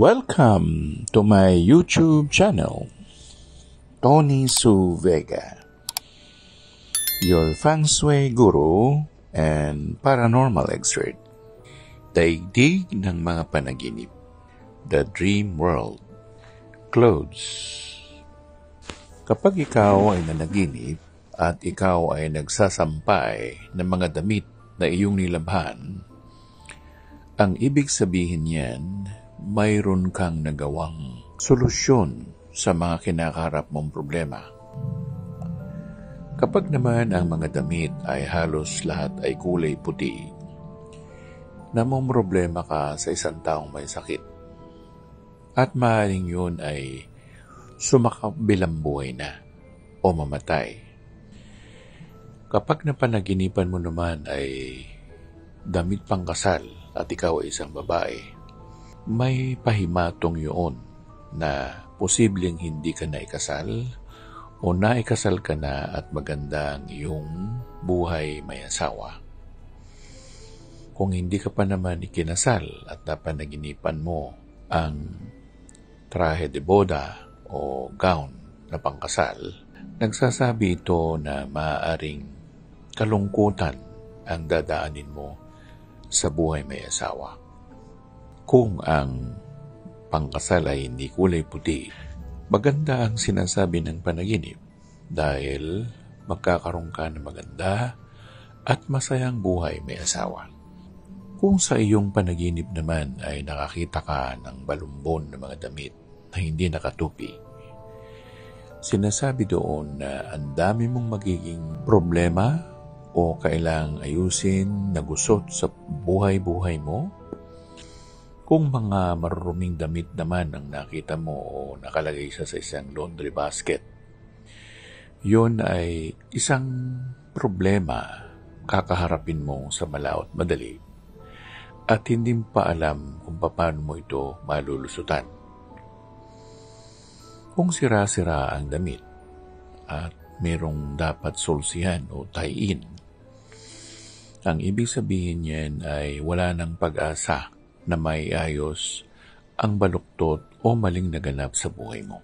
Welcome to my YouTube channel, Tony Su Vega, your feng shui guru and paranormal expert. Daigdig ng mga panaginip, the dream world. Clothes. Kapag ikaw ay nanaginip at ikaw ay nagsasampay ng mga damit na iyong nilabhan, ang ibig sabihin niyan, mayroon kang nagawang solusyon sa mga kinakaharap mong problema. Kapag naman ang mga damit ay halos lahat ay kulay puti, namomroblema ka sa isang taong may sakit. At maaaring yun ay sumakabilang buhay na o mamatay. Kapag napanaginipan mo naman ay damit pangkasal at ikaw ay isang babae, may pahimatong yun na posibleng hindi ka naikasal o naikasal ka na at maganda ang iyong buhay may asawa. Kung hindi ka pa naman ikinasal at napanaginipan mo ang traje de boda o gown na pangkasal, nagsasabi ito na maaaring kalungkutan ang dadaanin mo sa buhay may asawa. Kung ang pangkasal ay hindi kulay puti, maganda ang sinasabi ng panaginip dahil magkakaroon ka ng maganda at masayang buhay may asawa. Kung sa iyong panaginip naman ay nakakita ka ng balumbon ng mga damit na hindi nakatupi, sinasabi doon na ang dami mong magiging problema o kailangang ayusin na gusot sa buhay-buhay mo. Kung mga maruruming damit naman ang nakita mo o nakalagay sa isang laundry basket, yun ay isang problema kakaharapin mo sa malaot madali at hindi pa alam kung paano mo ito malulusutan. Kung sira-sira ang damit at merong dapat sulsihan o tie-in, ang ibig sabihin niyan ay wala ng pag-asa na may ayos ang baluktot o maling naganap sa buhay mo.